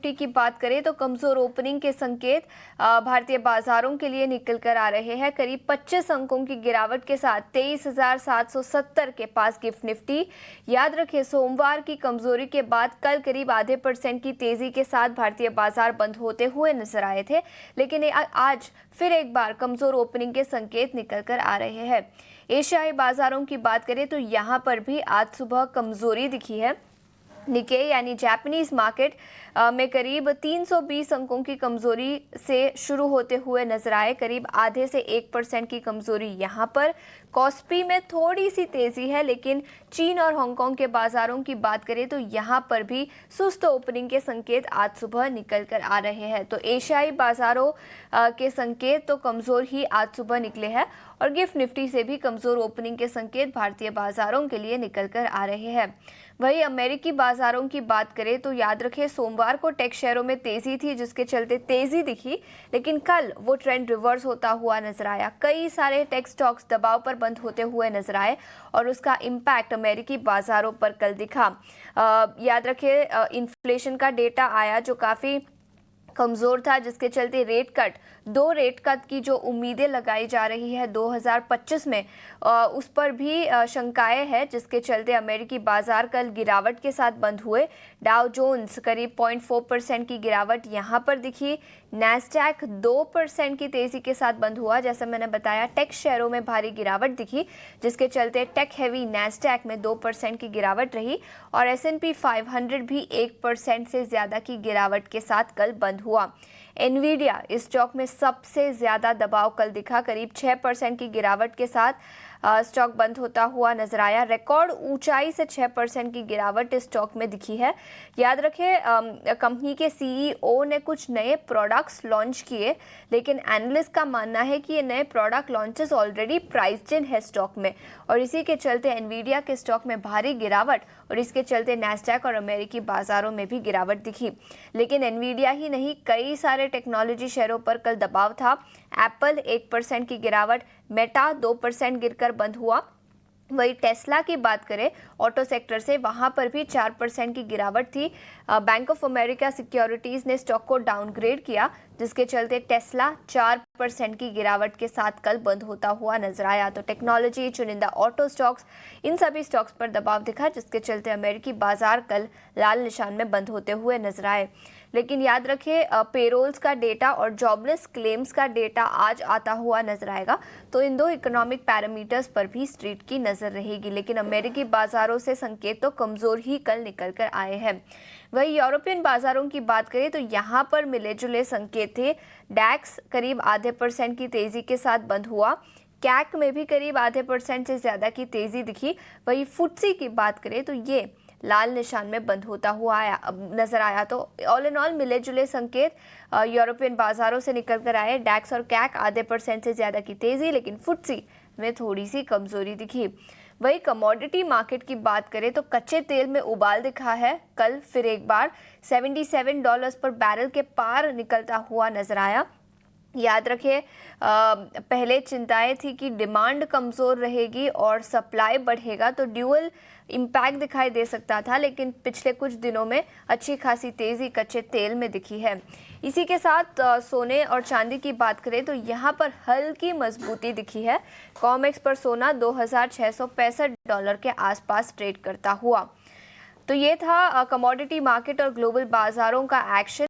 Nifty की बात करें तो कमजोर ओपनिंग के संकेत भारतीय बाजारों के लिए निकल कर आ रहे हैं। करीब 25 अंकों की गिरावट के साथ 23,770 के पास गिफ्ट निफ्टी। याद रखें, सोमवार की कमजोरी के बाद कल करीब आधे % की तेजी के साथ भारतीय बाजार बंद होते हुए नजर आए थे, लेकिन आज फिर एक बार कमजोर ओपनिंग के संकेत निकल कर आ रहे हैं। एशियाई बाजारों की बात करें तो यहां पर भी आज सुबह कमजोरी दिखी है। निकेई यानी जापानीज मार्केट में करीब 320 अंकों की कमजोरी से शुरू होते हुए नजर आए। करीब आधे से 1% की कमजोरी यहां पर। कॉस्पी में थोड़ी सी तेजी है, लेकिन चीन और हांगकांग के बाजारों की बात करें तो यहां पर भी सुस्त ओपनिंग के संकेत आज सुबह निकल कर आ रहे हैं। तो एशियाई बाजारों के संकेत तो कमजोर ही आज सुबह निकले हैं और गिफ्ट निफ्टी से भी कमजोर ओपनिंग के संकेत भारतीय बाजारों के लिए निकल कर आ रहे हैं। वहीं अमेरिकी बाजारों की बात करें तो याद रखें, सोमवार को टेक शेयरों में तेजी थी, जिसके चलते तेजी दिखी, लेकिन कल वो ट्रेंड रिवर्स होता हुआ नजर आया। कई सारे टेक स्टॉक्स दबाव पर बंद होते हुए नजर आए और उसका इम्पैक्ट अमेरिकी बाजारों पर कल दिखा। याद रखें, इन्फ्लेशन का डेटा आया जो काफ़ी कमजोर था, जिसके चलते दो रेट कट की जो उम्मीदें लगाई जा रही है 2025 में, उस पर भी शंकाएं हैं, जिसके चलते अमेरिकी बाजार कल गिरावट के साथ बंद हुए। डाउ जोन्स करीब 0.4% की गिरावट यहां पर दिखी। नैस्डैक 2% की तेजी के साथ बंद हुआ। जैसा मैंने बताया, टेक शेयरों में भारी गिरावट दिखी, जिसके चलते टेक हैवी नैस्डैक में 2% की गिरावट रही और S&P 500 भी 1% से ज्यादा की गिरावट के साथ कल बंद हुआ। एनवीडिया इस स्टॉक में सबसे ज्यादा दबाव कल दिखा। करीब 6% की गिरावट के साथ स्टॉक बंद होता हुआ नजर आया। रिकॉर्ड ऊंचाई से 6% की गिरावट इस स्टॉक में दिखी है। याद रखें, कंपनी के CEO ने कुछ नए प्रोडक्ट्स लॉन्च किए, लेकिन एनालिस्ट का मानना है कि ये नए प्रोडक्ट लॉन्चेस ऑलरेडी प्राइस्ड इन है स्टॉक में, और इसी के चलते एनवीडिया के स्टॉक में भारी गिरावट और इसके चलते नैस्डैक और अमेरिकी बाजारों में भी गिरावट दिखी। लेकिन एनवीडिया ही नहीं, कई सारे टेक्नोलॉजी शेयरों पर कल दबाव था। एप्पल 1% की गिरावट, मेटा 2% गिरकर बंद हुआ। वही टेस्ला की बात करें ऑटो सेक्टर से, वहां पर भी 4% की गिरावट थी। बैंक ऑफ अमेरिका सिक्योरिटीज ने स्टॉक को डाउनग्रेड किया, जिसके चलते टेस्ला 4% की गिरावट के साथ कल बंद होता हुआ नजर आया। तो टेक्नोलॉजी, चुनिंदा ऑटो स्टॉक्स, इन सभी स्टॉक्स पर दबाव दिखा, जिसके चलते अमेरिकी बाजार कल लाल निशान में बंद होते हुए नजर आए। लेकिन याद रखें, पेरोल्स का डेटा और जॉबलेस क्लेम्स का डेटा आज आता हुआ नजर आएगा, तो इन दो इकोनॉमिक पैरामीटर्स पर भी स्ट्रीट की नजर रहेगी। लेकिन अमेरिकी बाजारों से संकेत तो कमजोर ही कल निकल कर आए हैं। वही यूरोपियन बाजारों की बात करें तो यहाँ पर मिले जुले संकेत थे। डैक्स करीब आधे % की तेजी के साथ बंद हुआ। कैक में भी करीब आधे % से ज्यादा की तेजी दिखी। वही फुट्सी की बात करें तो ये लाल निशान में बंद होता हुआ नजर आया। तो ऑल इन ऑल मिले जुले संकेत यूरोपियन बाजारों से निकल कर आए। डैक्स और कैक आधे % से ज्यादा की तेजी, लेकिन फुट्सी में थोड़ी सी कमजोरी दिखी। वही कमोडिटी मार्केट की बात करें तो कच्चे तेल में उबाल दिखा है। कल फिर एक बार $77 पर बैरल के पार निकलता हुआ नजर आया। याद रखें, पहले चिंताएं थी कि डिमांड कमज़ोर रहेगी और सप्लाई बढ़ेगा, तो ड्यूअल इम्पैक्ट दिखाई दे सकता था, लेकिन पिछले कुछ दिनों में अच्छी खासी तेज़ी कच्चे तेल में दिखी है। इसी के साथ सोने और चांदी की बात करें तो यहाँ पर हल्की मजबूती दिखी है। कॉमेक्स पर सोना $2,665 के आसपास ट्रेड करता हुआ। तो ये था कमोडिटी मार्केट और ग्लोबल बाजारों का एक्शन।